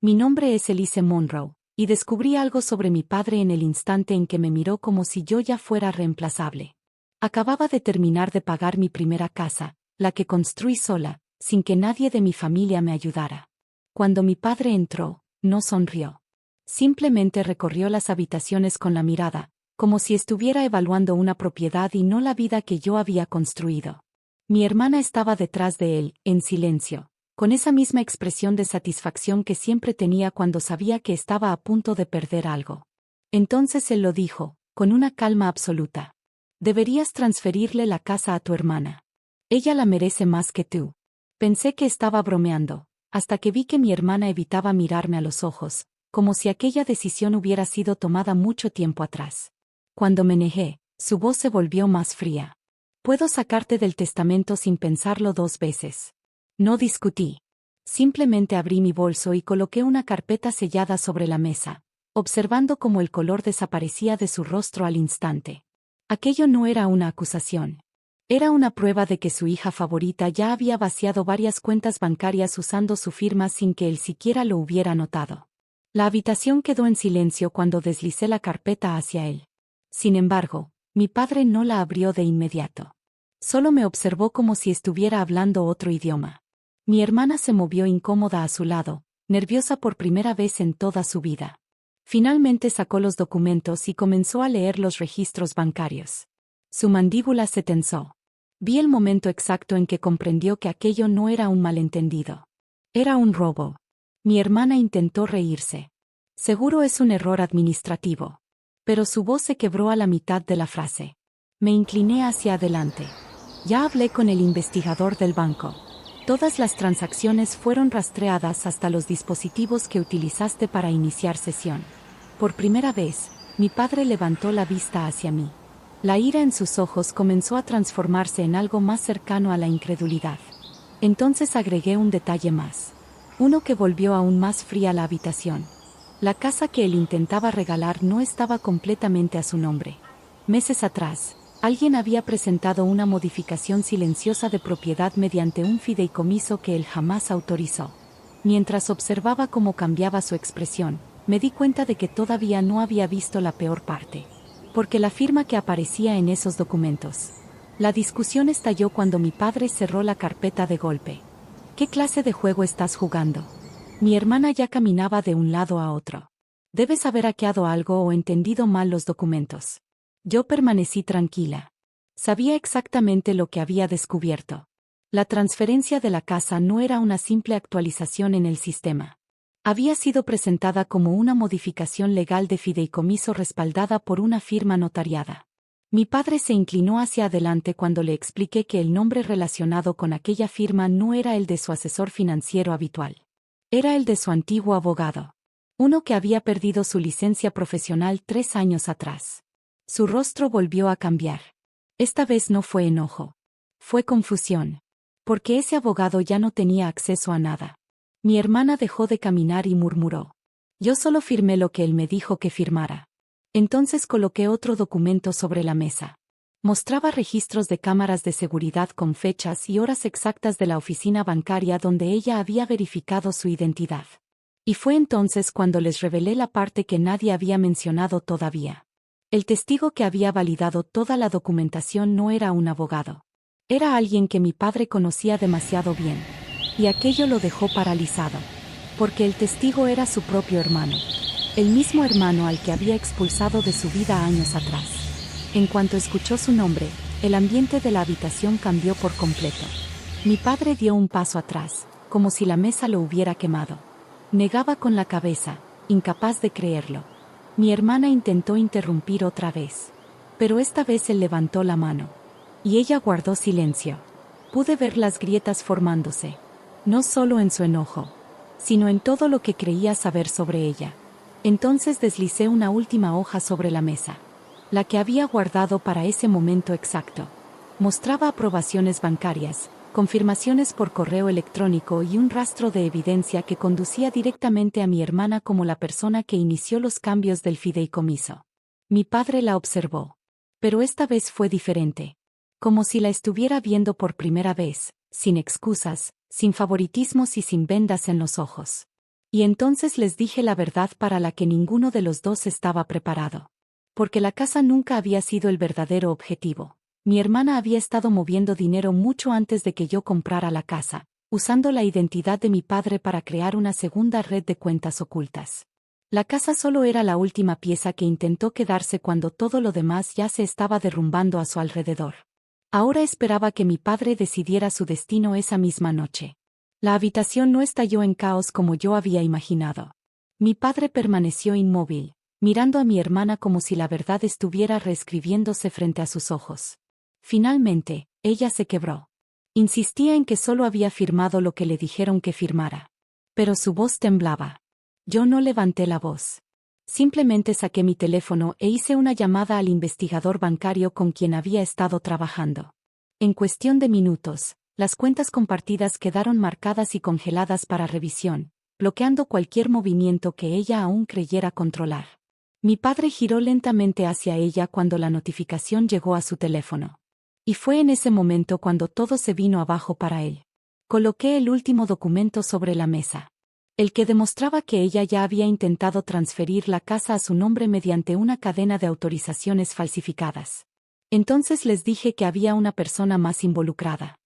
Mi nombre es Elise Monroe, y descubrí algo sobre mi padre en el instante en que me miró como si yo ya fuera reemplazable. Acababa de terminar de pagar mi primera casa, la que construí sola, sin que nadie de mi familia me ayudara. Cuando mi padre entró, no sonrió. Simplemente recorrió las habitaciones con la mirada, como si estuviera evaluando una propiedad y no la vida que yo había construido. Mi hermana estaba detrás de él, en silencio, con esa misma expresión de satisfacción que siempre tenía cuando sabía que estaba a punto de perder algo. Entonces él lo dijo, con una calma absoluta. Deberías transferirle la casa a tu hermana. Ella la merece más que tú. Pensé que estaba bromeando, hasta que vi que mi hermana evitaba mirarme a los ojos, como si aquella decisión hubiera sido tomada mucho tiempo atrás. Cuando me negé, su voz se volvió más fría. Puedo sacarte del testamento sin pensarlo 2 veces. No discutí. Simplemente abrí mi bolso y coloqué una carpeta sellada sobre la mesa, observando cómo el color desaparecía de su rostro al instante. Aquello no era una acusación. Era una prueba de que su hija favorita ya había vaciado varias cuentas bancarias usando su firma sin que él siquiera lo hubiera notado. La habitación quedó en silencio cuando deslicé la carpeta hacia él. Sin embargo, mi padre no la abrió de inmediato. Solo me observó como si estuviera hablando otro idioma. Mi hermana se movió incómoda a su lado, nerviosa por primera vez en toda su vida. Finalmente sacó los documentos y comenzó a leer los registros bancarios. Su mandíbula se tensó. Vi el momento exacto en que comprendió que aquello no era un malentendido. Era un robo. Mi hermana intentó reírse. Seguro es un error administrativo. Pero su voz se quebró a la mitad de la frase. Me incliné hacia adelante. Ya hablé con el investigador del banco. Todas las transacciones fueron rastreadas hasta los dispositivos que utilizaste para iniciar sesión. Por primera vez, mi padre levantó la vista hacia mí. La ira en sus ojos comenzó a transformarse en algo más cercano a la incredulidad. Entonces agregué un detalle más. Uno que volvió aún más fría la habitación. La casa que él intentaba regalar no estaba completamente a su nombre. Meses atrás, alguien había presentado una modificación silenciosa de propiedad mediante un fideicomiso que él jamás autorizó. Mientras observaba cómo cambiaba su expresión, me di cuenta de que todavía no había visto la peor parte. Porque la firma que aparecía en esos documentos. La discusión estalló cuando mi padre cerró la carpeta de golpe. ¿Qué clase de juego estás jugando? Mi hermana ya caminaba de un lado a otro. Debes haber hackeado algo o entendido mal los documentos. Yo permanecí tranquila. Sabía exactamente lo que había descubierto. La transferencia de la casa no era una simple actualización en el sistema. Había sido presentada como una modificación legal de fideicomiso respaldada por una firma notariada. Mi padre se inclinó hacia adelante cuando le expliqué que el nombre relacionado con aquella firma no era el de su asesor financiero habitual. Era el de su antiguo abogado. Uno que había perdido su licencia profesional 3 años atrás. Su rostro volvió a cambiar. Esta vez no fue enojo. Fue confusión. Porque ese abogado ya no tenía acceso a nada. Mi hermana dejó de caminar y murmuró. Yo solo firmé lo que él me dijo que firmara. Entonces coloqué otro documento sobre la mesa. Mostraba registros de cámaras de seguridad con fechas y horas exactas de la oficina bancaria donde ella había verificado su identidad. Y fue entonces cuando les revelé la parte que nadie había mencionado todavía. El testigo que había validado toda la documentación no era un abogado. Era alguien que mi padre conocía demasiado bien. Y aquello lo dejó paralizado. Porque el testigo era su propio hermano. El mismo hermano al que había expulsado de su vida años atrás. En cuanto escuchó su nombre, el ambiente de la habitación cambió por completo. Mi padre dio un paso atrás, como si la mesa lo hubiera quemado. Negaba con la cabeza, incapaz de creerlo. Mi hermana intentó interrumpir otra vez. Pero esta vez él levantó la mano. Y ella guardó silencio. Pude ver las grietas formándose. No solo en su enojo, sino en todo lo que creía saber sobre ella. Entonces deslicé una última hoja sobre la mesa. La que había guardado para ese momento exacto. Mostraba aprobaciones bancarias, confirmaciones por correo electrónico y un rastro de evidencia que conducía directamente a mi hermana como la persona que inició los cambios del fideicomiso. Mi padre la observó. Pero esta vez fue diferente. Como si la estuviera viendo por primera vez, sin excusas, sin favoritismos y sin vendas en los ojos. Y entonces les dije la verdad para la que ninguno de los dos estaba preparado. Porque la casa nunca había sido el verdadero objetivo. Mi hermana había estado moviendo dinero mucho antes de que yo comprara la casa, usando la identidad de mi padre para crear una segunda red de cuentas ocultas. La casa solo era la última pieza que intentó quedarse cuando todo lo demás ya se estaba derrumbando a su alrededor. Ahora esperaba que mi padre decidiera su destino esa misma noche. La habitación no estalló en caos como yo había imaginado. Mi padre permaneció inmóvil, mirando a mi hermana como si la verdad estuviera reescribiéndose frente a sus ojos. Finalmente, ella se quebró. Insistía en que solo había firmado lo que le dijeron que firmara. Pero su voz temblaba. Yo no levanté la voz. Simplemente saqué mi teléfono e hice una llamada al investigador bancario con quien había estado trabajando. En cuestión de minutos, las cuentas compartidas quedaron marcadas y congeladas para revisión, bloqueando cualquier movimiento que ella aún creyera controlar. Mi padre giró lentamente hacia ella cuando la notificación llegó a su teléfono. Y fue en ese momento cuando todo se vino abajo para él. Coloqué el último documento sobre la mesa. El que demostraba que ella ya había intentado transferir la casa a su nombre mediante una cadena de autorizaciones falsificadas. Entonces les dije que había una persona más involucrada.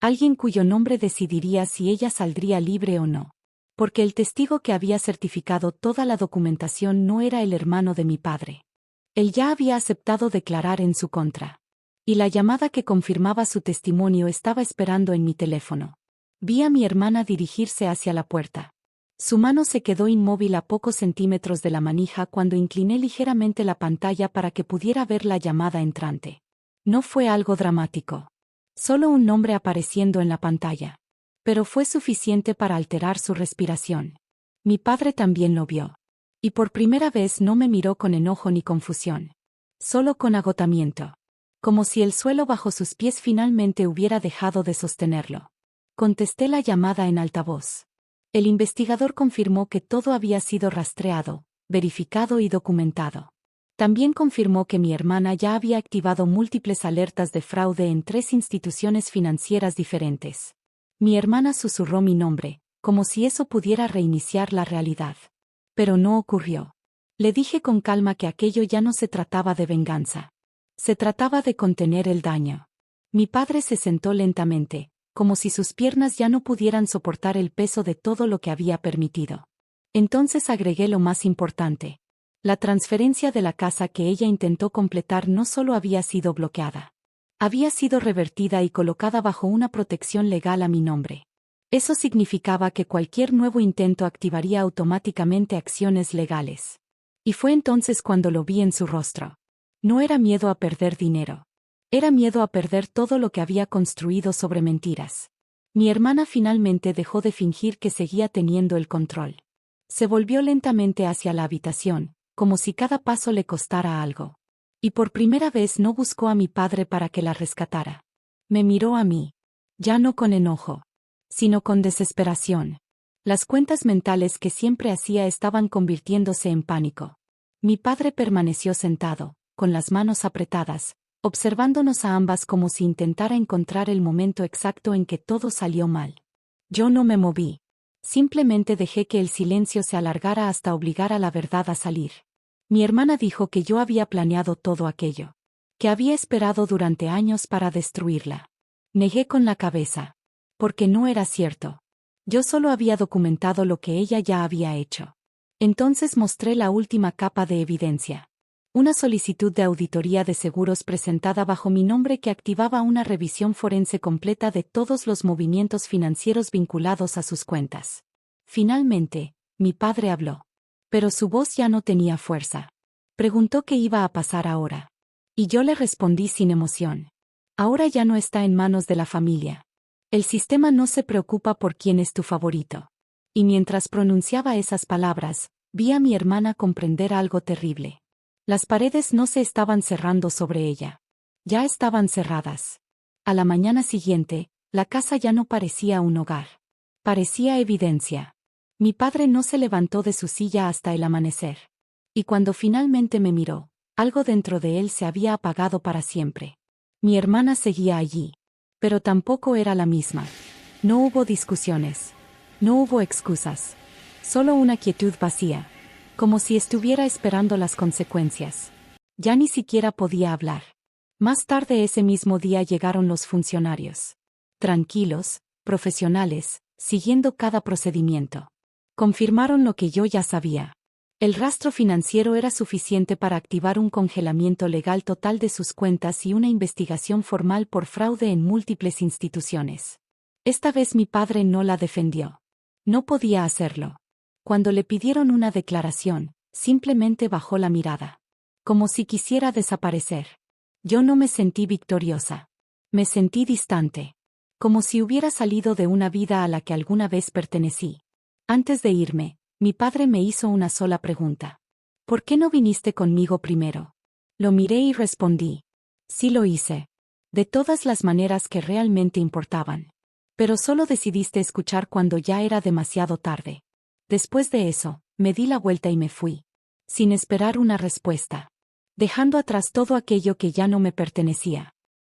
Alguien cuyo nombre decidiría si ella saldría libre o no. Porque el testigo que había certificado toda la documentación no era el hermano de mi padre. Él ya había aceptado declarar en su contra. Y la llamada que confirmaba su testimonio estaba esperando en mi teléfono. Vi a mi hermana dirigirse hacia la puerta. Su mano se quedó inmóvil a pocos centímetros de la manija cuando incliné ligeramente la pantalla para que pudiera ver la llamada entrante. No fue algo dramático. Solo un nombre apareciendo en la pantalla. Pero fue suficiente para alterar su respiración. Mi padre también lo vio. Y por primera vez no me miró con enojo ni confusión. Solo con agotamiento. Como si el suelo bajo sus pies finalmente hubiera dejado de sostenerlo. Contesté la llamada en altavoz. El investigador confirmó que todo había sido rastreado, verificado y documentado. También confirmó que mi hermana ya había activado múltiples alertas de fraude en 3 instituciones financieras diferentes. Mi hermana susurró mi nombre, como si eso pudiera reiniciar la realidad. Pero no ocurrió. Le dije con calma que aquello ya no se trataba de venganza. Se trataba de contener el daño. Mi padre se sentó lentamente, como si sus piernas ya no pudieran soportar el peso de todo lo que había permitido. Entonces agregué lo más importante. La transferencia de la casa que ella intentó completar no solo había sido bloqueada. Había sido revertida y colocada bajo una protección legal a mi nombre. Eso significaba que cualquier nuevo intento activaría automáticamente acciones legales. Y fue entonces cuando lo vi en su rostro. No era miedo a perder dinero. Era miedo a perder todo lo que había construido sobre mentiras. Mi hermana finalmente dejó de fingir que seguía teniendo el control. Se volvió lentamente hacia la habitación, como si cada paso le costara algo. Y por primera vez no buscó a mi padre para que la rescatara. Me miró a mí. Ya no con enojo, sino con desesperación. Las cuentas mentales que siempre hacía estaban convirtiéndose en pánico. Mi padre permaneció sentado, con las manos apretadas, observándonos a ambas como si intentara encontrar el momento exacto en que todo salió mal. Yo no me moví. Simplemente dejé que el silencio se alargara hasta obligar a la verdad a salir. Mi hermana dijo que yo había planeado todo aquello. Que había esperado durante años para destruirla. Negué con la cabeza. Porque no era cierto. Yo solo había documentado lo que ella ya había hecho. Entonces mostré la última capa de evidencia. Una solicitud de auditoría de seguros presentada bajo mi nombre que activaba una revisión forense completa de todos los movimientos financieros vinculados a sus cuentas. Finalmente, mi padre habló. Pero su voz ya no tenía fuerza. Preguntó qué iba a pasar ahora. Y yo le respondí sin emoción. Ahora ya no está en manos de la familia. El sistema no se preocupa por quién es tu favorito. Y mientras pronunciaba esas palabras, vi a mi hermana comprender algo terrible. Las paredes no se estaban cerrando sobre ella. Ya estaban cerradas. A la mañana siguiente, la casa ya no parecía un hogar. Parecía evidencia. Mi padre no se levantó de su silla hasta el amanecer. Y cuando finalmente me miró, algo dentro de él se había apagado para siempre. Mi hermana seguía allí. Pero tampoco era la misma. No hubo discusiones. No hubo excusas. Solo una quietud vacía. Como si estuviera esperando las consecuencias. Ya ni siquiera podía hablar. Más tarde ese mismo día llegaron los funcionarios. Tranquilos, profesionales, siguiendo cada procedimiento. Confirmaron lo que yo ya sabía. El rastro financiero era suficiente para activar un congelamiento legal total de sus cuentas y una investigación formal por fraude en múltiples instituciones. Esta vez mi padre no la defendió. No podía hacerlo. Cuando le pidieron una declaración, simplemente bajó la mirada. Como si quisiera desaparecer. Yo no me sentí victoriosa. Me sentí distante. Como si hubiera salido de una vida a la que alguna vez pertenecí. Antes de irme, mi padre me hizo una sola pregunta. ¿Por qué no viniste conmigo primero? Lo miré y respondí. Sí lo hice. De todas las maneras que realmente importaban. Pero solo decidiste escuchar cuando ya era demasiado tarde. Después de eso, me di la vuelta y me fui. Sin esperar una respuesta. Dejando atrás todo aquello que ya no me pertenecía.